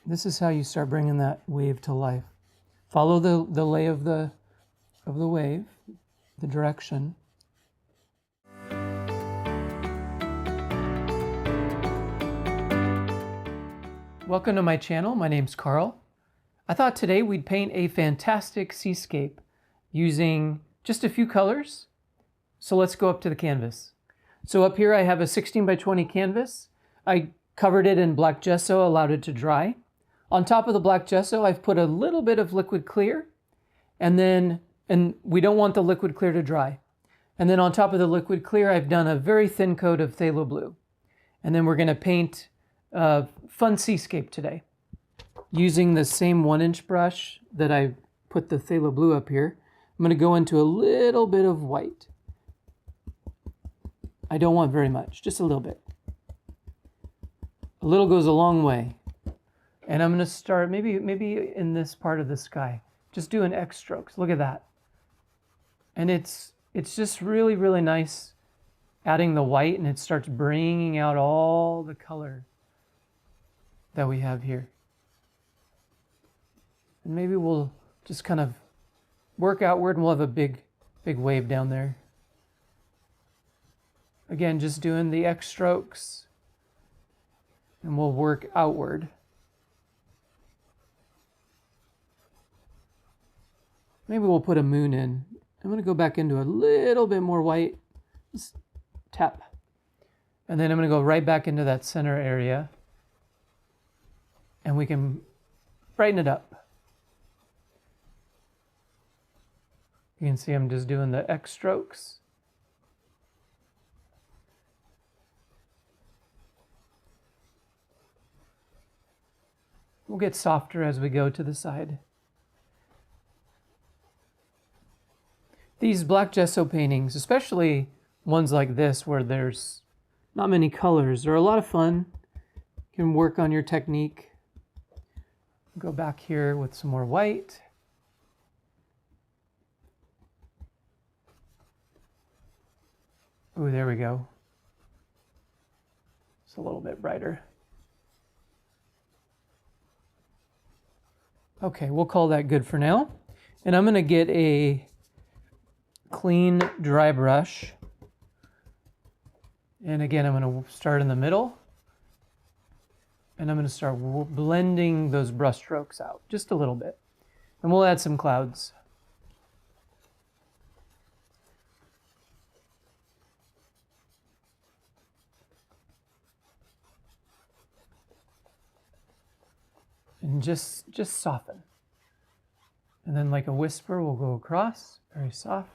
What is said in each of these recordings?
This is how you start bringing that wave to life. Follow the lay of the wave, the direction. Welcome to my channel. My name's Carl. I thought today we'd paint a fantastic seascape using just a few colors. So let's go up to the canvas. So up here I have a 16 by 20 canvas. I covered it in black gesso, allowed it to dry. On top of the black gesso, I've put a little bit of liquid clear, and we don't want the liquid clear to dry. And then on top of the liquid clear, I've done a very thin coat of phthalo blue. And then we're gonna paint a fun seascape today. Using the same 1-inch brush that I put the phthalo blue up here, I'm gonna go into a little bit of white. I don't want very much, just a little bit. A little goes a long way. And I'm going to start maybe in this part of the sky. Just doing X strokes. Look at that. And it's just really, really nice adding the white, and it starts bringing out all the color that we have here. And maybe we'll just kind of work outward and we'll have a big wave down there. Again, just doing the X strokes, and we'll work outward. Maybe we'll put a moon in. I'm going to go back into a little bit more white. Just tap. And then I'm going to go right back into that center area. And we can brighten it up. You can see I'm just doing the X strokes. We'll get softer as we go to the side. These black gesso paintings, especially ones like this where there's not many colors, are a lot of fun. You can work on your technique. Go back here with some more white. Ooh, there we go. It's a little bit brighter. Okay, we'll call that good for now. And I'm going to get a clean dry brush, and again I'm going to start in the middle, and I'm going to start blending those brush strokes out just a little bit, and we'll add some clouds. And just soften, and then like a whisper we'll go across, very soft.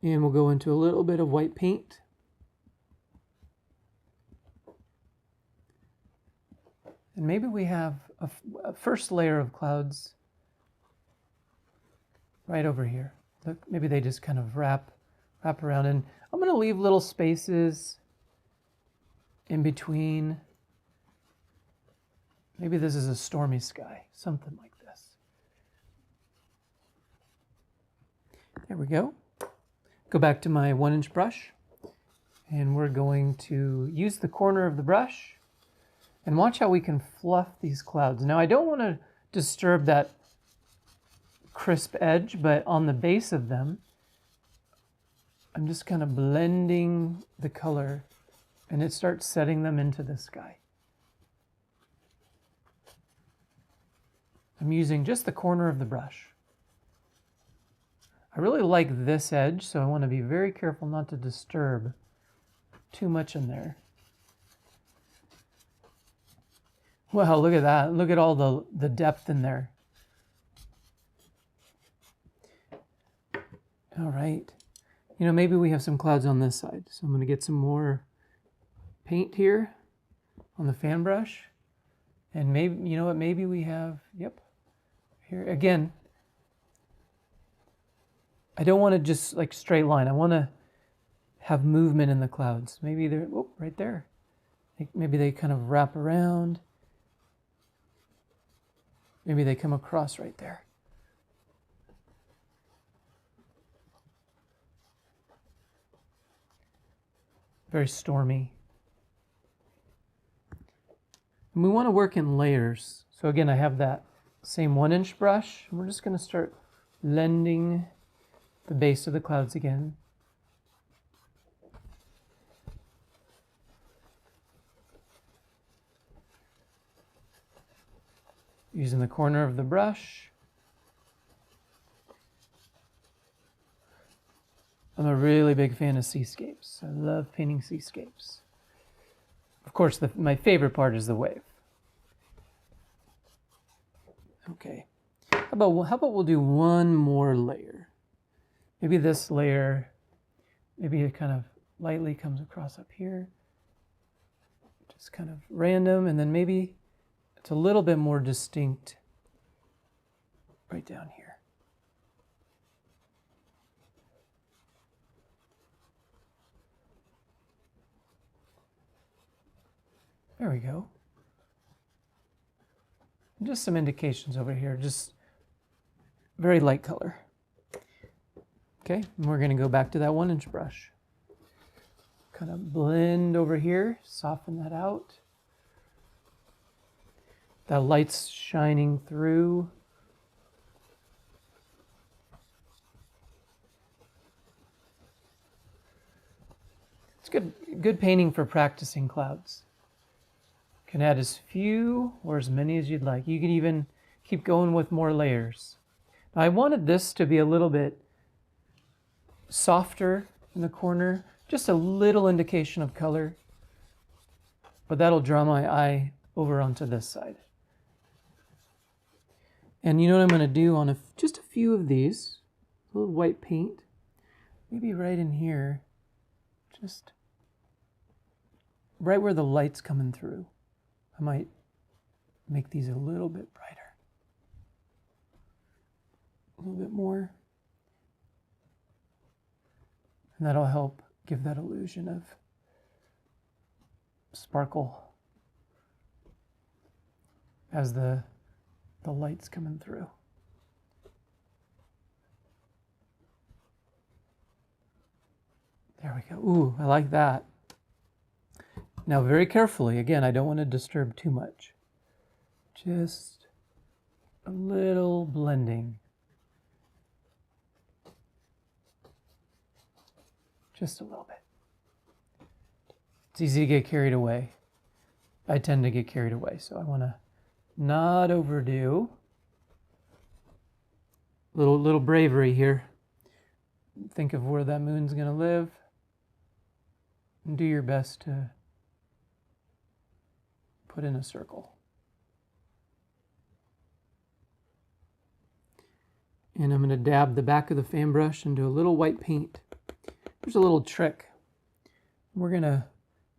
And we'll go into a little bit of white paint. And maybe we have a first layer of clouds right over here. Look, maybe they just kind of wrap around. And I'm going to leave little spaces in between. Maybe this is a stormy sky, something like this. There we go. Go back to my 1-inch brush, and we're going to use the corner of the brush and watch how we can fluff these clouds. Now I don't want to disturb that crisp edge, but on the base of them, I'm just kind of blending the color, and it starts setting them into the sky. I'm using just the corner of the brush. I really like this edge, so I want to be very careful not to disturb too much in there. Wow, look at that. Look at all the depth in there. All right. You know, maybe we have some clouds on this side. So I'm going to get some more paint here on the fan brush. And maybe, you know what, maybe we have, yep, here again. I don't want to just like straight line. I want to have movement in the clouds. Maybe they're, oh, right there. Maybe they kind of wrap around. Maybe they come across right there. Very stormy. And we want to work in layers. So again, I have that same 1-inch brush. And we're just going to start blending the base of the clouds again. Using the corner of the brush. I'm a really big fan of seascapes. I love painting seascapes. Of course, my favorite part is the wave. Okay. How about we'll do one more layer? Maybe this layer, maybe it kind of lightly comes across up here. Just kind of random, and then maybe it's a little bit more distinct right down here. There we go. And just some indications over here, just very light color. Okay, and we're going to go back to that 1-inch brush. Kind of blend over here, soften that out. That light's shining through. It's good painting for practicing clouds. Can add as few or as many as you'd like. You can even keep going with more layers. Now, I wanted this to be a little bit softer in the corner, just a little indication of color, but that'll draw my eye over onto this side. And you know what I'm going to do on just a few of these, a little white paint, maybe right in here, just right where the light's coming through. I might make these a little bit brighter, a little bit more, and that'll help give that illusion of sparkle as the light's coming through. There we go. Ooh, I like that. Now, very carefully, again, I don't want to disturb too much. Just a little blending. Just a little bit. It's easy to get carried away. I tend to get carried away, so I want to not overdo. Little bravery here. Think of where that moon's going to live. And do your best to put in a circle. And I'm going to dab the back of the fan brush into a little white paint. There's a little trick. We'll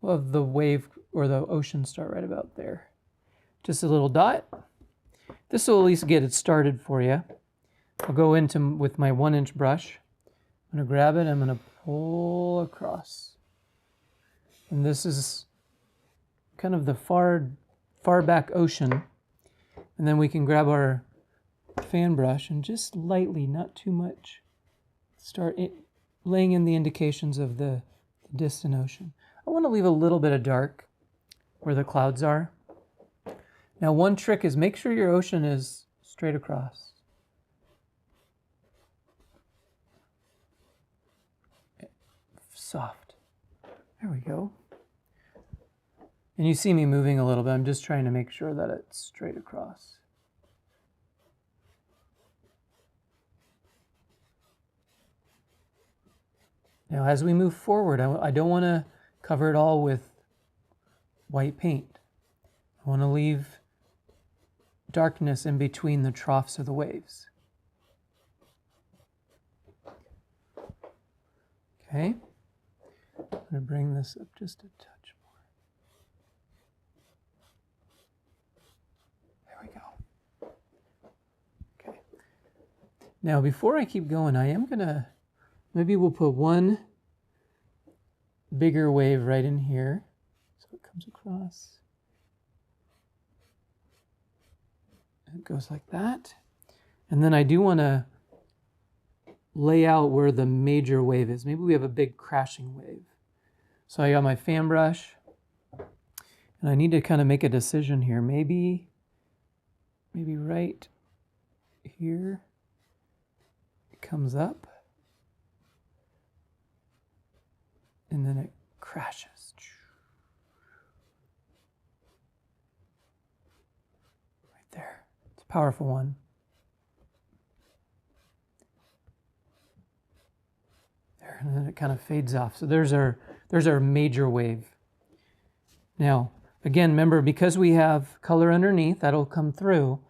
have the wave or the ocean start right about there. Just a little dot. This will at least get it started for you. I'll go with my 1-inch brush. I'm going to grab it, I'm going to pull across. And this is kind of the far back ocean. And then we can grab our fan brush and just lightly, not too much, start laying in the indications of the distant ocean. I want to leave a little bit of dark where the clouds are. Now, one trick is make sure your ocean is straight across. Soft. There we go. And you see me moving a little bit. I'm just trying to make sure that it's straight across. Now, as we move forward, I don't want to cover it all with white paint. I want to leave darkness in between the troughs of the waves. Okay. I'm going to bring this up just a touch more. There we go. Okay. Now, before I keep going, I am going to, maybe we'll put one bigger wave right in here. So it comes across. It goes like that. And then I do want to lay out where the major wave is. Maybe we have a big crashing wave. So I got my fan brush. And I need to kind of make a decision here. Maybe right here it comes up and then it crashes. Right there. It's a powerful one. There, and then it kind of fades off. So there's our major wave. Now, again, remember, because we have color underneath, that'll come through.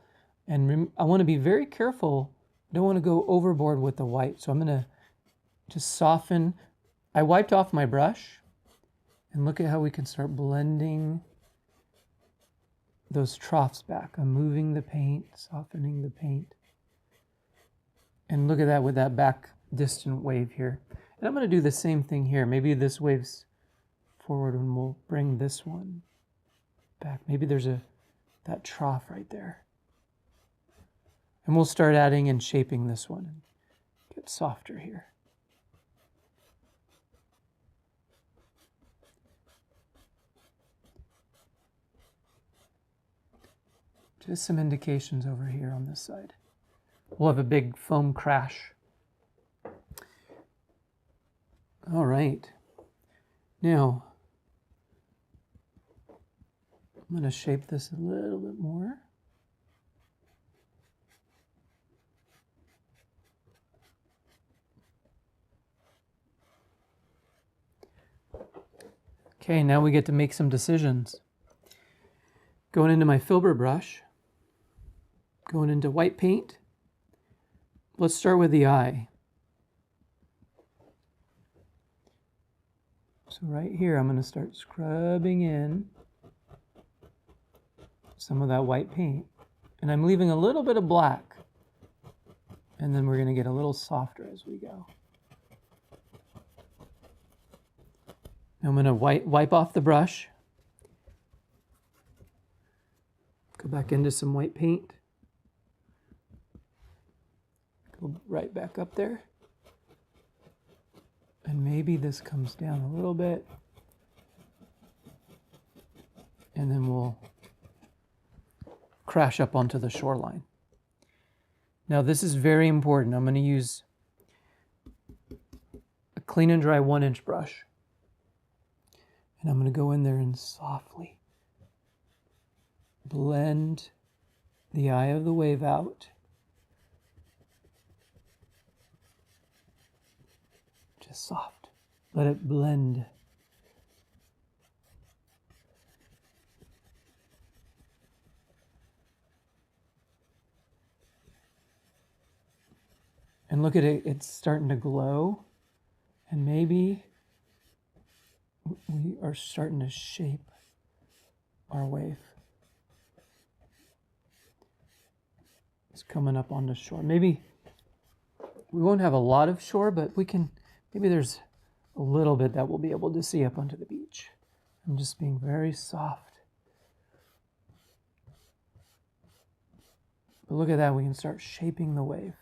And I want to be very careful. I don't want to go overboard with the white. So I'm going to just soften. I wiped off my brush. And look at how we can start blending those troughs back. I'm moving the paint, softening the paint. And look at that with that back distant wave here. And I'm going to do the same thing here. Maybe this wave's forward and we'll bring this one back. Maybe there's that trough right there. And we'll start adding and shaping this one and get softer here. Just some indications over here on this side. We'll have a big foam crash. All right. Now, I'm going to shape this a little bit more. Okay, now we get to make some decisions. Going into my filbert brush, going into white paint. Let's start with the eye. So right here, I'm going to start scrubbing in some of that white paint. And I'm leaving a little bit of black. And then we're going to get a little softer as we go. Now I'm going to wipe off the brush. Go back into some white paint. Go right back up there. And maybe this comes down a little bit. And then we'll crash up onto the shoreline. Now this is very important. I'm going to use a clean and dry 1-inch brush. And I'm going to go in there and softly blend the eye of the wave out. Just soft. Let it blend. And look at it, it's starting to glow. And maybe we are starting to shape our wave. It's coming up on the shore. Maybe we won't have a lot of shore, but we can, maybe there's a little bit that we'll be able to see up onto the beach. I'm just being very soft. But look at that, we can start shaping the wave.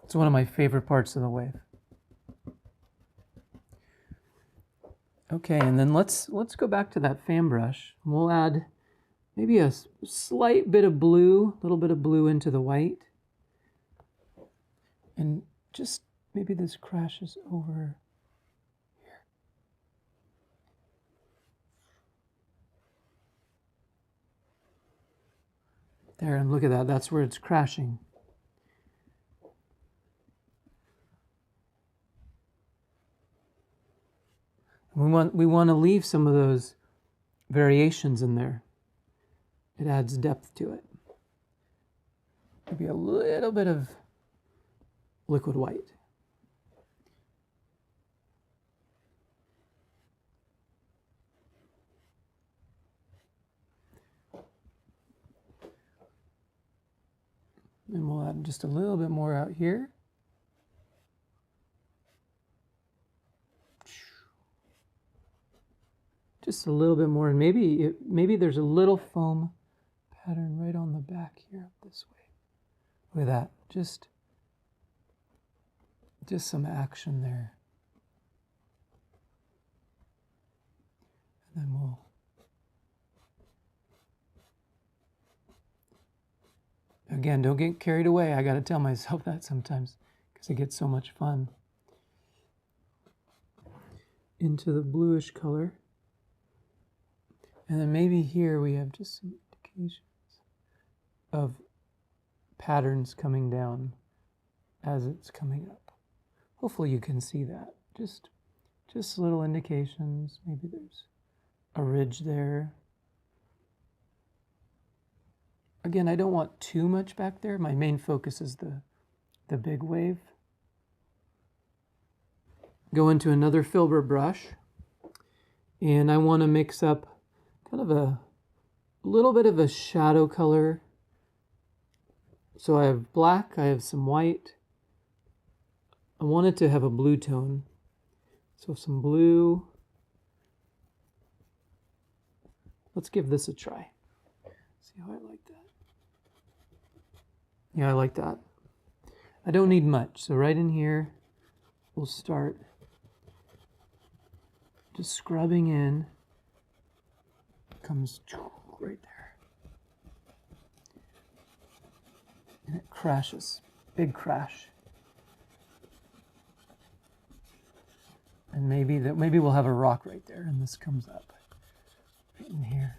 It's one of my favorite parts of the wave. Okay, and then let's go back to that fan brush. We'll add maybe a slight bit of blue, a little bit of blue into the white. And just maybe this crashes over here. There, and look at that, that's where it's crashing. We want to leave some of those variations in there. It adds depth to it. Maybe a little bit of liquid white. And we'll add just a little bit more out here. Just a little bit more, and maybe there's a little foam pattern right on the back here this way. Look at that, just some action there. Again, don't get carried away. I got to tell myself that sometimes because it gets so much fun. Into the bluish color. And then maybe here we have just some indications of patterns coming down as it's coming up. Hopefully you can see that. Just little indications. Maybe there's a ridge there. Again, I don't want too much back there. My main focus is the big wave. Go into another filbert brush, and I want to mix up kind of a little bit of a shadow color. So I have black, I have some white. I want it to have a blue tone. So some blue. Let's give this a try. See how I like that. Yeah, I like that. I don't need much. So right in here, we'll start just scrubbing in. Comes right there. And it crashes. Big crash. And maybe we'll have a rock right there, and this comes up right in here.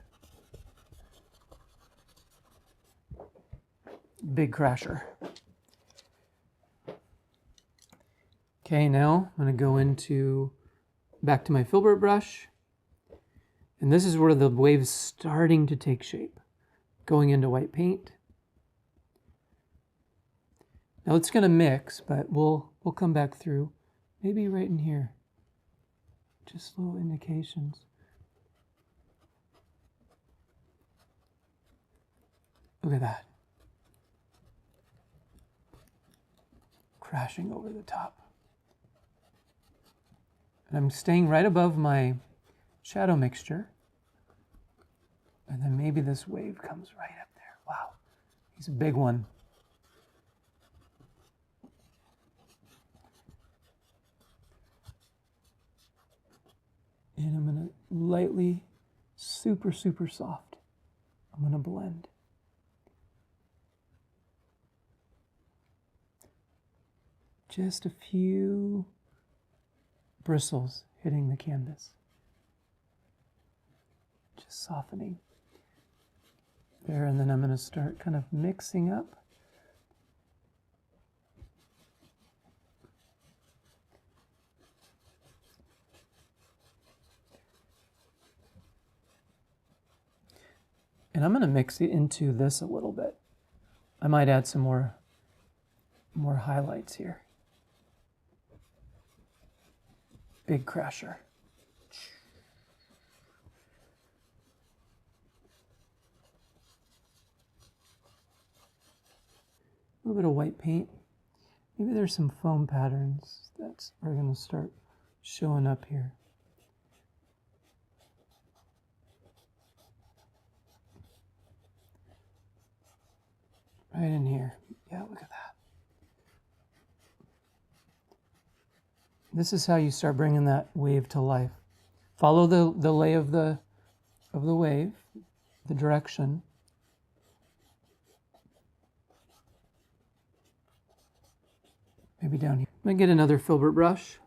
Big crasher. Okay, now I'm going to go back to my filbert brush. And this is where the wave's starting to take shape. Going into white paint. Now it's going to mix, but we'll come back through. Maybe right in here. Just little indications. Look at that. Crashing over the top. And I'm staying right above my shadow mixture. And then maybe this wave comes right up there. Wow, he's a big one. And I'm going to lightly, super soft, I'm going to blend. Just a few bristles hitting the canvas. Just softening. There, and then I'm going to start kind of mixing up. And I'm going to mix it into this a little bit. I might add some more highlights here. Big crasher. A little bit of white paint. Maybe there's some foam patterns that are going to start showing up here. Right in here. Yeah, look at that. This is how you start bringing that wave to life. Follow the lay of the wave, the direction. Maybe down here. I'm going to get another filbert brush.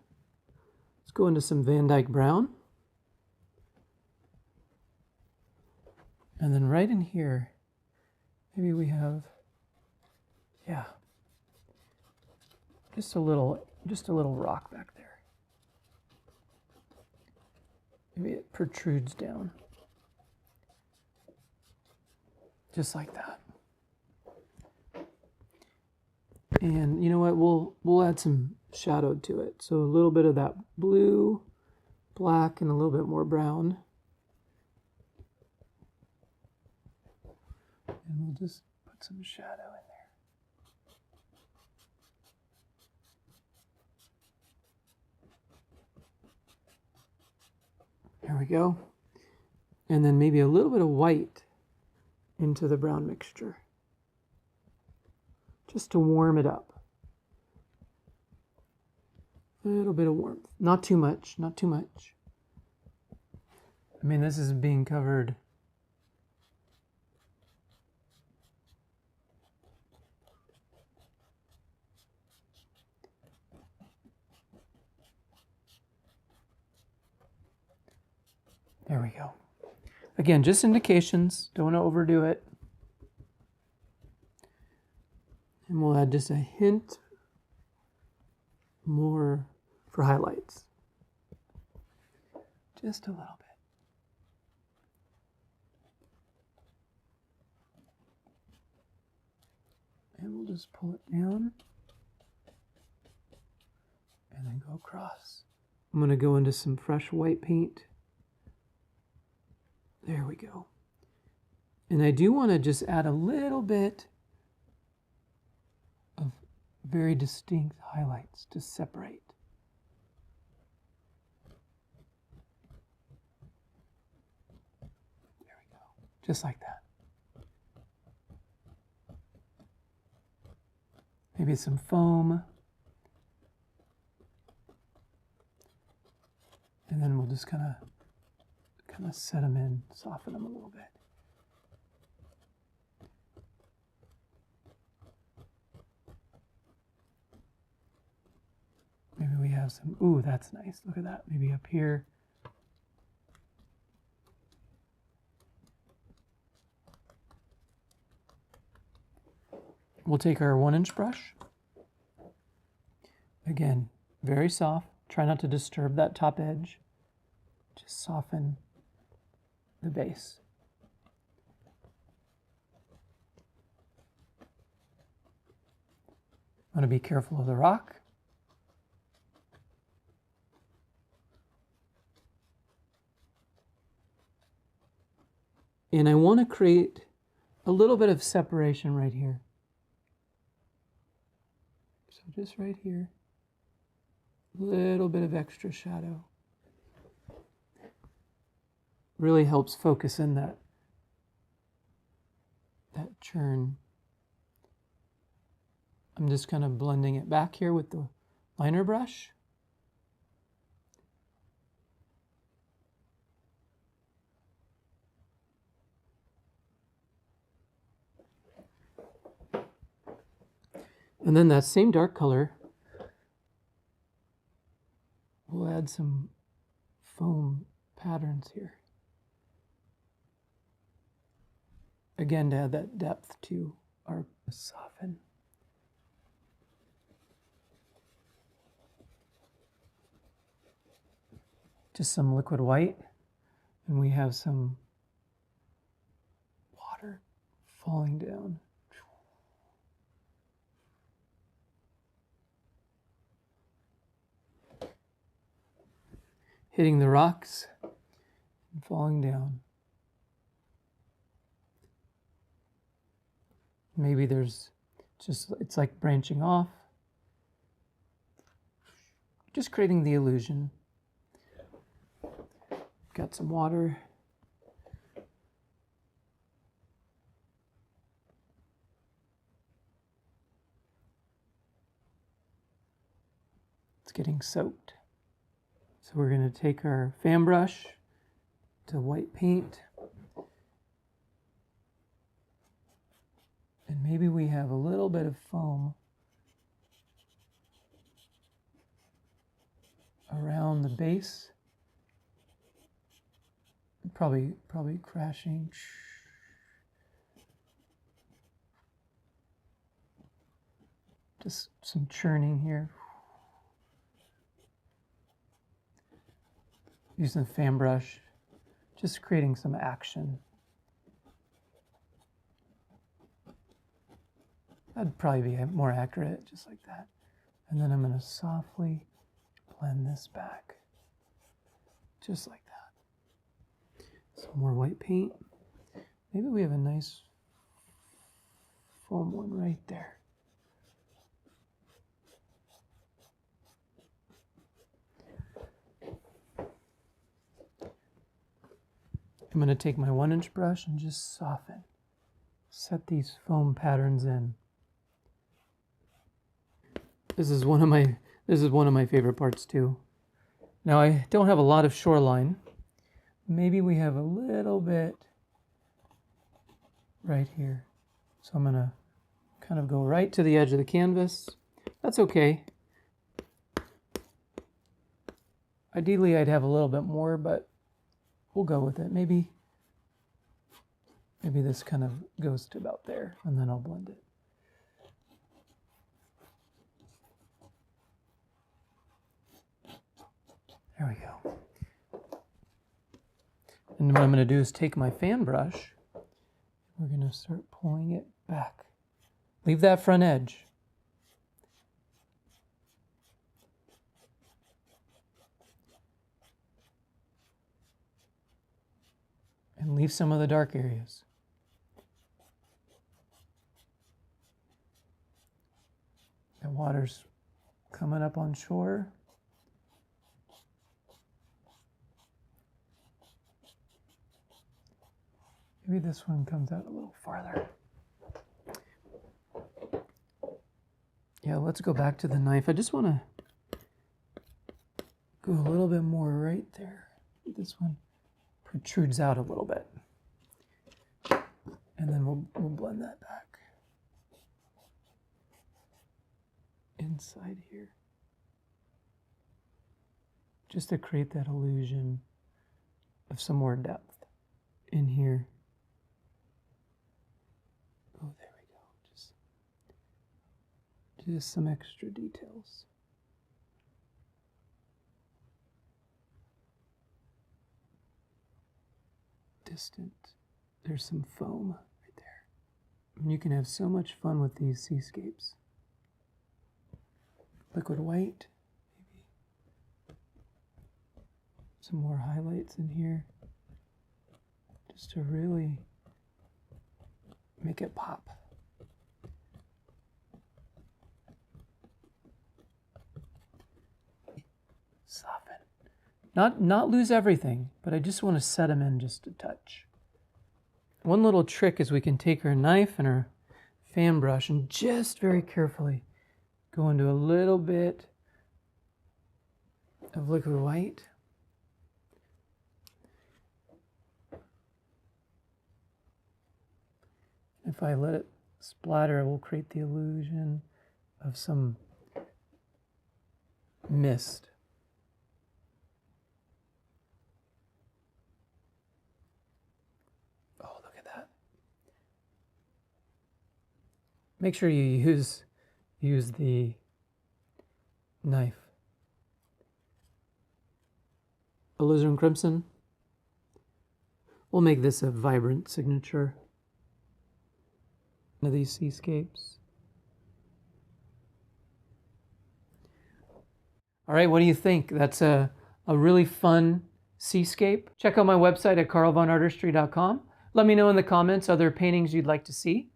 Let's go into some Van Dyke Brown. And then right in here, maybe we have, yeah, just a little rock back there. Maybe it protrudes down. Just like that. And you know what, we'll add some shadow to it. So a little bit of that blue, black, and a little bit more brown. And we'll just put some shadow in there. There we go. And then maybe a little bit of white into the brown mixture. Just to warm it up. A little bit of warmth. Not too much, not too much. I mean, this is being covered There we go. Again, just indications. Don't want to overdo it. And we'll add just a hint more for highlights. Just a little bit. And we'll just pull it down and then go across. I'm going to go into some fresh white paint. There we go. And I do want to just add a little bit of very distinct highlights to separate. There we go. Just like that. Maybe some foam. And then we'll just kind of set them in, soften them a little bit. Maybe we have some, ooh, that's nice. Look at that. Maybe up here. We'll take our 1-inch brush. Again, very soft. Try not to disturb that top edge. Just soften the base. I want to be careful of the rock. And I want to create a little bit of separation right here. So just right here, a little bit of extra shadow. Really helps focus in that churn. I'm just kind of blending it back here with the liner brush. And then that same dark color, we'll add some foam patterns here. Again, to add that depth to our soften. Just some liquid white, and we have some water falling down. Hitting the rocks and falling down. Maybe there's just, it's like branching off. Just creating the illusion. Got some water. It's getting soaked. So we're going to take our fan brush to white paint. And maybe we have a little bit of foam around the base. Probably crashing. Just some churning here. Using the fan brush, just creating some action. That'd probably be more accurate, just like that. And then I'm going to softly blend this back, just like that. Some more white paint. Maybe we have a nice foam one right there. I'm going to take my 1-inch brush and just soften. Set these foam patterns in. This is one of my favorite parts too. Now I don't have a lot of shoreline. Maybe we have a little bit right here. So I'm going to kind of go right to the edge of the canvas. That's okay. Ideally I'd have a little bit more, but we'll go with it. Maybe this kind of goes to about there, and then I'll blend it. There we go. And what I'm going to do is take my fan brush. We're going to start pulling it back. Leave that front edge. And leave some of the dark areas. The water's coming up on shore. Maybe this one comes out a little farther. Yeah, let's go back to the knife. I just want to go a little bit more right there. This one protrudes out a little bit. And then we'll blend that back. Inside here. Just to create that illusion of some more depth in here. Oh, there we go. Just some extra details. Distant. There's some foam right there. And you can have so much fun with these seascapes. Liquid white, maybe. Some more highlights in here. Just to really make it pop. Soften. Not lose everything, but I just want to set them in just a touch. One little trick is we can take our knife and our fan brush and just very carefully go into a little bit of liquid white. If I let it splatter, it will create the illusion of some mist. Oh, look at that. Make sure you use the knife. Alizarin crimson. We'll make this a vibrant signature of these seascapes. All right, what do you think? That's a really fun seascape. Check out my website at carlvonartistry.com. Let me know in the comments other paintings you'd like to see.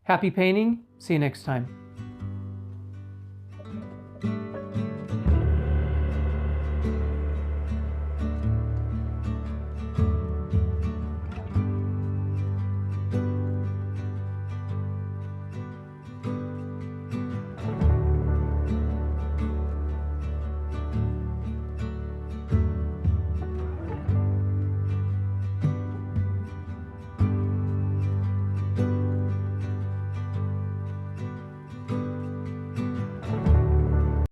Happy painting. See you next time.